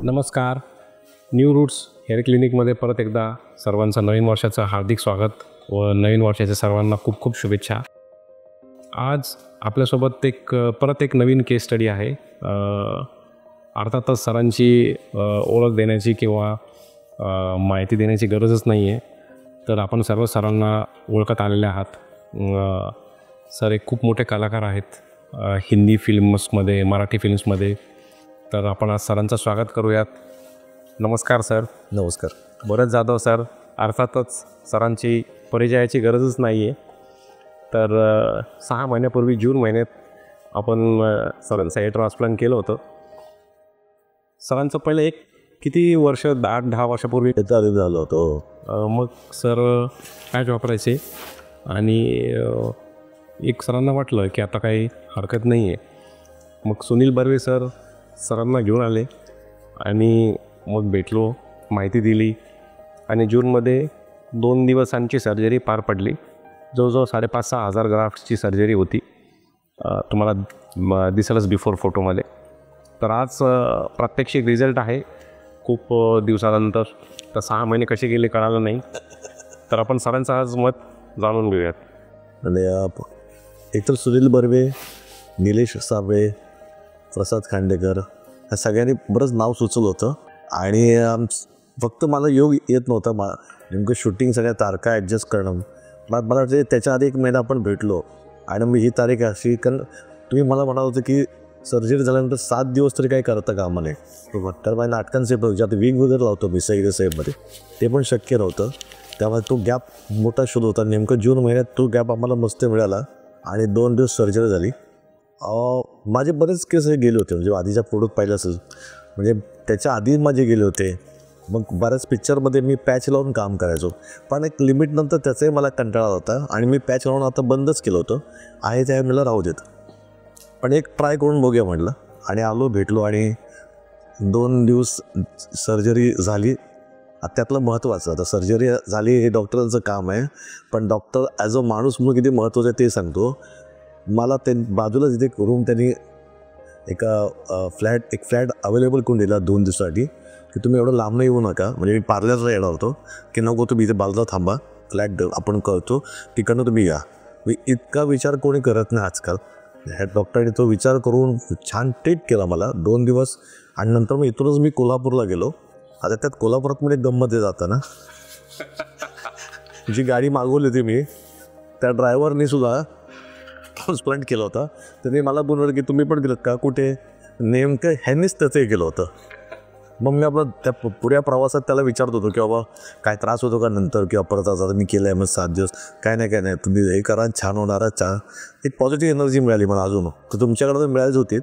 नमस्कार. New roots hair क्लिनिकमध्ये परत एकदा सर्वांचं नवीन वर्षाचं हार्दिक स्वागत व नवीन वर्षाच्या सर्वांना खूप खूप शुभेच्छा. आज आपल्यासोबत परत एक नवीन केस स्टडी आहे. अर्थातच सरांची ओळख देण्याची किंवा माहिती देण्याची गरजच नाही आहे, तर आपण सर्व सरांना ओळखत आलेले आहात. सर एक खूप मोठे कलाकार आहेत हिंदी फिल्म्समध्ये, मराठी फिल्म्समध्ये. तर आपण आज सरांचं स्वागत करूयात. नमस्कार सर. नमस्कार. भरत जाधव सर. अर्थातच सरांची परिचयाची गरजच नाही आहे. तर 6 महिन्यापूर्वी जून महिन्यात आपण सरांचं हेअर ट्रान्सप्लांट केलं होतं. सरांचं पहिलं किती वर्ष 8-10 वर्षापूर्वी चालू झालं होतं. मग सर पॅच वापरायचे आणि सरांना वाटलं की आता काही हरकत नाही आहे. मग सुनील बर्वे सरांना घेऊन आले आणि मग भेटलो, माहिती दिली आणि जूनमध्ये 2 दिवसांची सर्जरी पार पडली. जवळजवळ 5,500-6 हजार ग्राफ्टची सर्जरी होती. तुम्हाला दिसेलच बिफोर फोटोमध्ये. तर आज प्रात्यक्षिक रिझल्ट आहे खूप दिवसानंतर. तर 6 महिने कसे गेले कळालं नाही. तर आपण सरांचं आज मत जाणून घेऊयात. आणि एकतर सुनील बर्वे, निलेश साबळे, प्रसाद खांडेकर ह्या सगळ्यांनी बरंच नाव सुचवलं होतं आणि फक्त मला योग येत नव्हता. नेमकं शूटिंग सगळ्या तारखा ॲडजस्ट करणं. मला वाटतं त्याच्या आधी 1 महिना आपण भेटलो आणि मग ही तारीख अशी, कारण तुम्ही मला म्हणाल होतं की सर्जरी झाल्यानंतर 7 दिवस तरी काही करता कामा नये. तर माझ्या नाटकांचे आता विंग वगैरे लावतो मी सैर साहेबमध्ये, ते पण शक्य नव्हतं. त्यामुळे तो गॅप मोठा शोध होता. नेमकं जून महिन्यात तो गॅप आम्हाला मस्त मिळाला आणि 2 दिवस सर्जरी झाली. माझे बरेच केस गेले होते, म्हणजे आधीच्या फोटोत पाहिलं असेल, म्हणजे त्याच्या आधी माझे गेले होते. मग बऱ्याच पिक्चरमध्ये मी पॅच लावून काम करायचो, पण एक लिमिटनंतर त्याचाही मला कंटाळा होता आणि मी पॅच लावून आता बंदच केलं होतं. आहे त्या मला राहू देत, पण ट्राय करून बघूया म्हटलं आणि आलो, भेटलो आणि 2 दिवस सर्जरी झाली. त्यातलं महत्त्वाचं, आता सर्जरी झाली हे डॉक्टरांचं काम आहे, पण डॉक्टर ॲज अ माणूस म्हणून किती महत्त्वाचं आहे ते सांगतो. मला बाजूलाच इथे रूम त्यांनी एक फ्लॅट अवेलेबल करून दिला 2 दिवसासाठी, की तुम्ही एवढं लांब येऊ नका. म्हणजे मी पार्लरला येणार होतो की नको तुम्ही इथे बाजूला थांबा, फ्लॅट आपण करतो, तिकडनं तुम्ही या. मी इतका विचार कोणी करत नाही आजकाल. ह्या डॉक्टरने तो विचार करून छान ट्रीट केला मला 2 दिवस. आणि नंतर मग इथूनच मी कोल्हापूरला गेलो. आता त्यात कोल्हापुरात मध्ये गंमत जाताना जी गाडी मागवली होती मी, त्या ड्रायव्हरने सुद्धा ट्रान्सप्लांट केलं होता. त्यांनी मला बोलवलं की तुम्ही पण गेलं का, कुठे, नेमकं ह्यांनीच त्याचं हे केलं होतं. मग मी आपलं त्या पुऱ्या प्रवासात त्याला विचारत होतो की बाबा काय त्रास होतो का नंतर, किंवा परत आता मी केलं आहे मग 7 दिवस, काय नाही तुम्ही हे करा, छान होणारा एक पॉझिटिव्ह एनर्जी मिळाली मला. अजून तर तुमच्याकडं तर मिळालीच होती.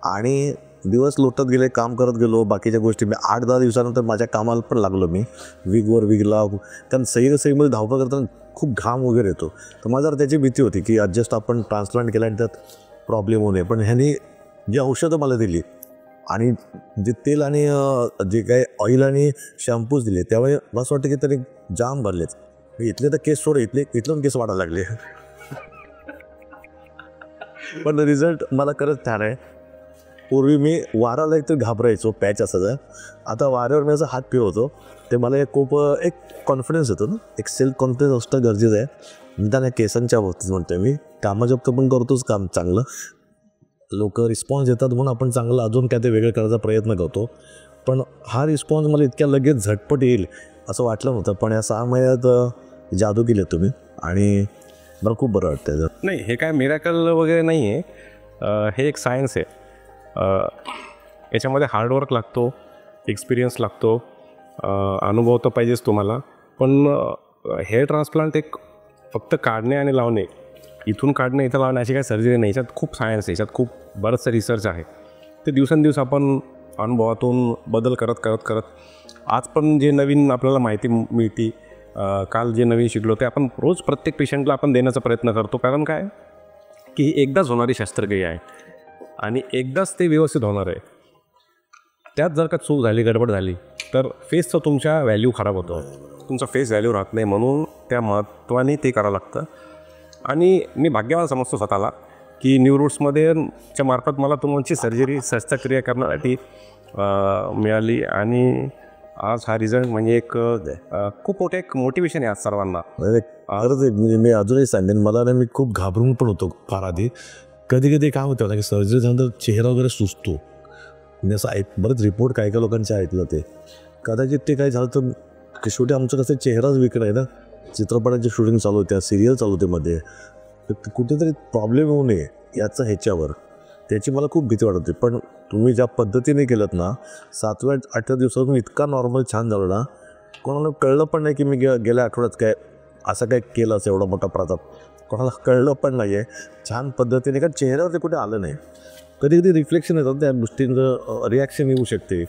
आणि दिवस लोटत गेले, काम करत गेलो, बाकीच्या गोष्टी. मी 8-10 दिवसानंतर माझ्या कामाला पण लागलो. मी विगला कारण सहीमध्ये धावपळ करताना खूप घाम वगैरे येतो. तर मला जर त्याची भीती होती की ॲडजस्ट आपण ट्रान्सप्लांट केला आणि त्यात प्रॉब्लेम होऊ नये. पण ह्यांनी जी औषधं मला दिली आणि जे तेल आणि जे काही ऑइल आणि शॅम्पूज दिले, त्यावेळी मला असं वाटतं की तरी जाम भरलेत. इथले तर केस सोड, इथलं केस वाढायला लागले. पण रिझल्ट मला खरंच छान आहे. पूर्वी मी वाराला एकतर घाबरायचो, पॅच असायचा. आता वाऱ्यावर मी असं हात फिरवतो, ते मला खूप एक कॉन्फिडन्स येतो ना, एक सेल्फ कॉन्फिडन्स असणं गरजेचं आहे. निदान केसांच्या बाबतीत म्हणतो मी. कामाच्या पण करतोच काम चांगलं, लोक रिस्पॉन्स देतात म्हणून आपण चांगलं अजून काय ते वेगळं करायचा प्रयत्न करतो. पण हा रिस्पॉन्स मला इतक्या लगेच झटपट येईल असं वाटलं नव्हतं. पण या 6 महिन्यात जादू केली तुम्ही आणि मला खूप बरं वाटतं. नाही, हे काय मिरॅकल वगैरे नाही आहे. हे एक सायन्स आहे. याच्यामध्ये हार्डवर्क लागतो, एक्सपिरियन्स लागतो, अनुभव तर पाहिजेच तुम्हाला. पण हेअर ट्रान्सप्लांट फक्त काढणे आणि लावणे, इथून काढणे इथं लावणे अशी काही सर्जरी नाही. याच्यात खूप सायन्स आहे, याच्यात खूप बरंचसं रिसर्च आहे. ते दिवसेंदिवस आपण अनुभवातून बदल करत आज पण जे नवीन आपल्याला माहिती मिळते, काल जे नवीन शिकलो ते आपण रोज प्रत्येक पेशंटला आपण देण्याचा प्रयत्न करतो. कारण काय की एकदाच होणारी शस्त्रक्रिया आहे आणि एकदाच ते व्यवस्थित होणार आहे. त्यात जर का चूक झाली, गडबड झाली तर फेसचं तुमच्या व्हॅल्यू खराब होतो, तुमचा फेस व्हॅल्यू राहत नाही. म्हणून त्या महत्त्वाने ते करावं लागतं. आणि मी भाग्यवान समजतो स्वतःला की न्यू रूट्समध्ये च्या मार्फत मला तुमची सर्जरी शस्त्रक्रिया करण्यासाठी मिळाली आणि आज हा रिझल्ट म्हणजे एक खूप मोठं एक मोटिवेशन आहे आज सर्वांना. खरंच म्हणजे मी अजूनही सांगेन, मला ना मी खूप घाबरून पण होतो फार आधी. कधी कधी काय होतं ना की सर्जरी झाल्यानंतर चेहरा वगैरे सुचतो. म्हणजे असं बरेच रिपोर्ट काय काय लोकांचे ऐकलं ते. कदाचित ते काय झालं तर शेवटी आमचं कसं चेहराच विकत आहे ना, चित्रपटाची शूटिंग चालू होत्या, सिरियल चालू होते मध्ये, तर कुठेतरी प्रॉब्लेम होऊ नये याचं ह्याच्यावर त्याची मला खूप भीती वाटत होती. पण तुम्ही ज्या पद्धतीने केलं ना 7व्या-8व्या दिवसातून इतका नॉर्मल छान झालं ना, कोणाला कळलं पण नाही की मी गेल्या आठवड्यात काय असं काय केलं असं एवढा मोठा प्रताप, कोणाला कळलं पण नाही आहे. छान पद्धतीने का चेहऱ्यावरती कुठे आलं नाही. कधी कधी रिफ्लेक्शन येतात त्या गोष्टींचं, रिॲक्शन येऊ शकते,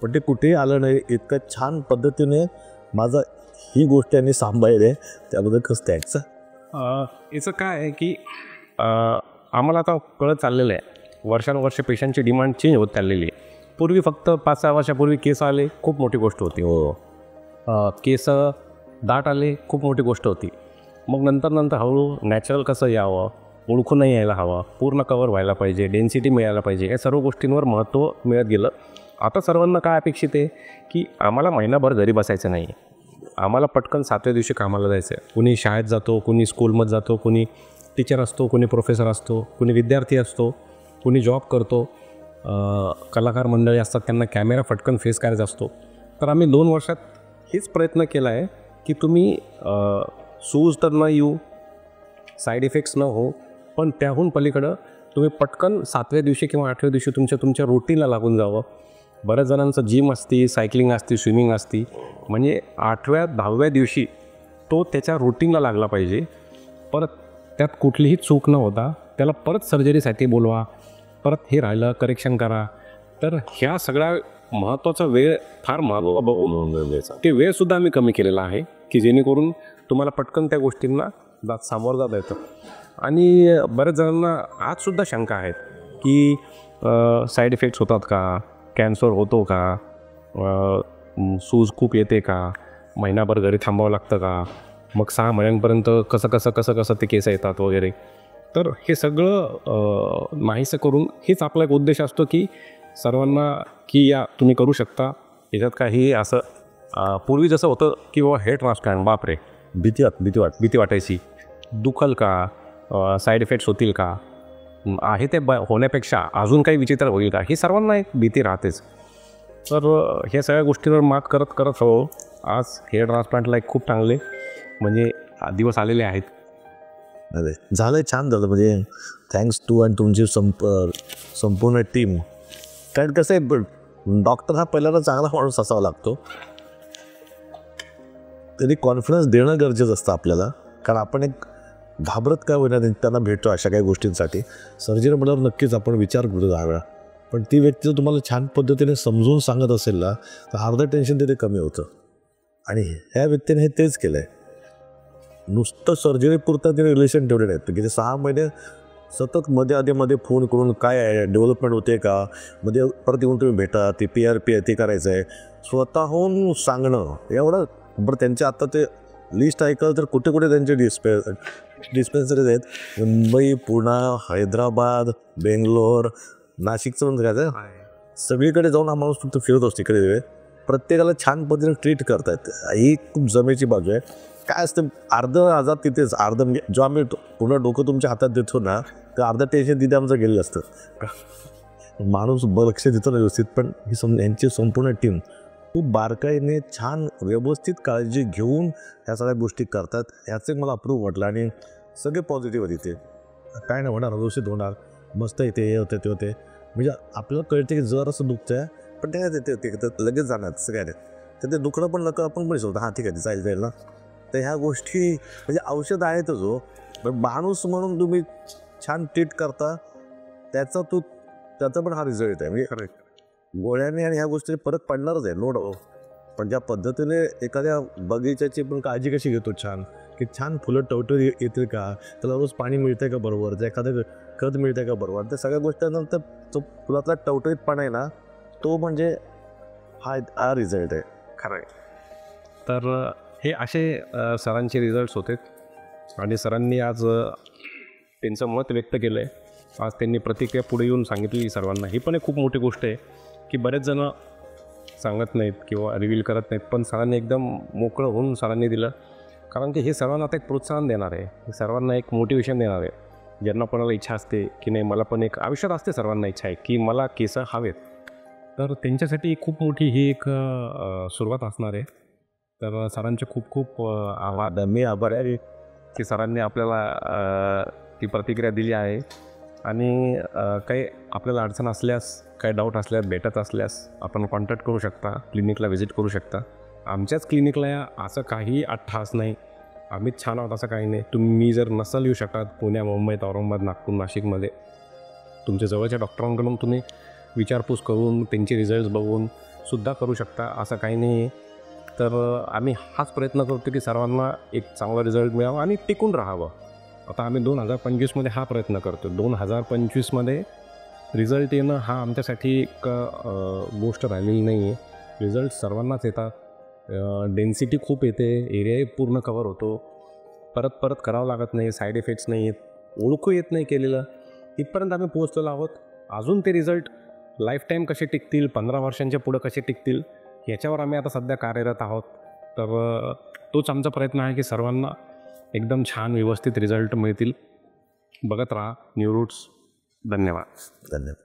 पण ते कुठेही आलं नाही. इतकं छान पद्धतीने माझा ही गोष्ट यांनी सांभाळली आहे, त्याबद्दल कसं थँक्स. याचं काय आहे की आम्हाला आता कळत चाललेलं आहे, वर्षानुवर्ष पेशंटची डिमांड चेंज होत चाललेली आहे. पूर्वी फक्त 5-6 वर्षापूर्वी केस आले खूप मोठी गोष्ट होती. केस दाट आले खूप मोठी गोष्ट होती. मग नंतर हळूहळू नॅचरल कसं यावं, ओळखून नाही यायला हवं, पूर्ण कवर व्हायला पाहिजे, डेन्सिटी मिळायला पाहिजे, या सर्व गोष्टींवर महत्त्व मिळत गेलं. आता सर्वांना काय अपेक्षित आहे की आम्हाला महिनाभर घरी बसायचं नाही, आम्हाला पटकन 7व्या दिवशी कामाला जायचं आहे. कुणी शाळेत जातो, कुणी स्कूलमध्ये जातो, कुणी टीचर असतो, कुणी प्रोफेसर असतो, कुणी विद्यार्थी असतो, कुणी जॉब करतो, कलाकार मंडळी असतात, त्यांना कॅमेरा फटकन फेस करायचा असतो. तर आम्ही 2 वर्षात हेच प्रयत्न केला आहे की तुम्ही सूज तर न येऊ, साईड इफेक्ट्स न हो, पण त्याहून पलीकडं तुम्ही पटकन 7व्या दिवशी किंवा 8व्या दिवशी तुमच्या रुटीनला लागून जावं. बऱ्याच जणांचं जिम असते, सायकलिंग असते, स्विमिंग असते, म्हणजे 8व्या-10व्या दिवशी तो त्याच्या रुटीनला लागला पाहिजे. परत त्यात कुठलीही चूक न होता त्याला परत सर्जरीसाठी बोलवा, परत हे राहिलं करेक्शन करा. तर ह्या सगळ्या महत्त्वाचा वेळ फार महत्त्वाचा ते वेळसुद्धा आम्ही कमी केलेला आहे की जेणेकरून तुम्हाला पटकन त्या गोष्टींना सामोरं जाता येतं. आणि बऱ्याच जणांना आजसुद्धा शंका आहेत की साईड इफेक्ट्स होतात का, कॅन्सर होतो का, सूज खूप येते का, महिनाभर घरी थांबावं लागतं का, मग 6 महिन्यांपर्यंत कसं ते केस येतात वगैरे. तर हे सगळं नाहीसं करून हेच आपला एक उद्देश असतो की सर्वांना की या तुम्ही करू शकता. याच्यात काही असं पूर्वी जसं होतं की बाबा हेड ट्रान्सप्लांट, बापरे भीती वाटायची, दुखल का, साईड इफेक्ट्स होतील का, आहे ते होण्यापेक्षा अजून काही विचित्र होईल का, ही सर्वांना एक भीती राहतेच. तर ह्या सगळ्या गोष्टींवर मात करत हो आज हेअर ट्रान्सप्लांटला एक खूप चांगले म्हणजे दिवस आलेले आहेत. अरे झालं, छान झालं. म्हणजे थँक्स टू आणि तुमची संपूर्ण टीम. कारण कसं आहे, डॉक्टर हा पहिल्यांदा चांगला माणूस असावा लागतो, तरी कॉन्फिडन्स देणं गरजेचं असतं आपल्याला. कारण आपण एक घाबरत काय होईना त्यांना भेटतो अशा काही गोष्टींसाठी. सर्जरी म्हटल्यावर नक्कीच आपण विचार करतो 10 वेळा, पण ती व्यक्ती जर तुम्हाला छान पद्धतीने समजून सांगत असेल ना, तर अर्धं टेन्शन तिथे कमी होतं. आणि ह्या व्यक्तीने हे तेच केलं आहे. नुसतं सर्जरी पुरता तिने रिलेशन ठेवले नाहीत, की ते 6 महिने सतत मध्ये फोन करून काय आहे, डेव्हलपमेंट होते का, मध्ये परत येऊन तुम्ही भेटा, ते PRP आहे ते करायचं आहे, स्वतःहून सांगणं एवढं. बरं त्यांचे आता ते लिस्ट ऐकलं तर कुठे त्यांचे डिस्पेन्सरीज आहेत. मुंबई, पुणे, हैदराबाद, बेंगलोर, नाशिकचं पण काय सगळीकडे जाऊन हा माणूस फक्त फिरत असतो इकडे. प्रत्येकाला छान पद्धतीने ट्रीट करतायत, ही खूप जमेची बाजू आहे. काय असतं, अर्धं आजार तिथेच, अर्धं म्हणजे जो आम्ही पूर्ण डोकं तुमच्या हातात देतो ना, तर अर्धं टेन्शन तिथे आमचं गेलेलं असतं. माणूस लक्ष देतो ना व्यवस्थित, पण ही यांची संपूर्ण टीम खूप बारकाईने छान व्यवस्थित काळजी घेऊन ह्या सगळ्या गोष्टी करतात. ह्याचे मला अप्रूव्ह वाटलं. आणि सगळे पॉझिटिव्ह होते. ते काय नाही होणार, व्यवस्थित होणार, मस्त येते, हे होते ते होते. म्हणजे आपल्याला कळते की जर असं दुखतं आहे, पण ते काय ते लगेच जाणार तसं काय नाही. तर ते दुखणं पण नका, आपण पण शकतो, हां ठीक आहे जाईल ना. तर ह्या गोष्टी म्हणजे औषध आहेतच हो, पण माणूस म्हणून तुम्ही छान ट्रीट करता, त्याचा पण हा रिझल्ट आहे. म्हणजे खरं गोळ्याने आणि ह्या गोष्टी फरक पडणारच आहे, नो डाऊट. पण ज्या पद्धतीने एखाद्या बगीच्याची पण काळजी कशी घेतो छान, की छान फुलं टवटवी येतील का, त्याला रोज पाणी मिळतं का बरोबर, त्या एखादं खत मिळतं का बरोबर, त्या सगळ्या गोष्टीनंतर तो फुलातला टवटवीतपणा आहे ना, तो म्हणजे हा रिझल्ट आहे. खरं आहे. तर हे असे सरांचे रिझल्ट्स होते आणि सरांनी आज त्यांचं मत व्यक्त केलं आहे आज त्यांनी प्रतिक्रिया पुढे येऊन सांगितली सर्वांना. ही पण एक खूप मोठी गोष्ट आहे की बरेच जण सांगत नाहीत किंवा रिव्हील करत नाहीत, पण सरांनी एकदम मोकळं होऊन सरांनी दिलं. कारण की हे सर्वांना आता एक प्रोत्साहन देणार आहे, हे सर्वांना एक मोटिवेशन देणार आहे. ज्यांना कोणाला इच्छा असते की नाही मला पण एक आयुष्यात असते सर्वांना इच्छा आहे की मला केस हवेत, तर त्यांच्यासाठी खूप मोठी ही एक सुरुवात असणार आहे. तर सरांचे खूप खूप आभार. मी आभार आहे की सरांनी आपल्याला ती प्रतिक्रिया दिली आहे. आणि काही आपल्याला अडचण असल्यास, काही डाऊट असल्यास, भेटत असल्यास आपण कॉन्टॅक्ट करू शकता, क्लिनिकला व्हिजिट करू शकता. आमच्याच क्लिनिकला असं काही अट्ठास नाही, आम्हीच छान आहोत असं काही नाही. तुम्ही जर नसाल येऊ शकत पुण्या, मुंबईत, औरंगाबाद, नागपूर, नाशिकमध्ये, तुमच्या जवळच्या डॉक्टरांकडून तुम्ही विचारपूस करून त्यांचे रिझल्ट्स बघून सुद्धा करू शकता, असं काही नाही आहे. तर आम्ही हाच प्रयत्न करतो की सर्वांना एक चांगला रिझल्ट मिळावा आणि टिकून राहावं. आता आम्ही 2025मध्ये हा प्रयत्न करतो. 2025मध्ये रिझल्ट येणं हा आमच्यासाठी एक गोष्ट राहिलेली नाही आहे. रिझल्ट सर्वांनाच येतात. डेन्सिटी खूप येते, एरियाही पूर्ण कवर होतो, परत परत करावं लागत नाही, साईड इफेक्ट्स नाही आहेत, ओळखू येत नाही केलेलं. इथपर्यंत आम्ही पोहोचलेलो आहोत. अजून ते रिझल्ट लाईफ टाईम कसे टिकतील, 15 वर्षांच्या पुढं कसे टिकतील, याच्यावर आम्ही आता सध्या कार्यरत आहोत. तर तोच आमचा प्रयत्न आहे की सर्वांना एकदम छान व्यवस्थित रिझल्ट मिळतील. बघत राहा न्यू रूट्स. धन्यवाद. धन्यवाद.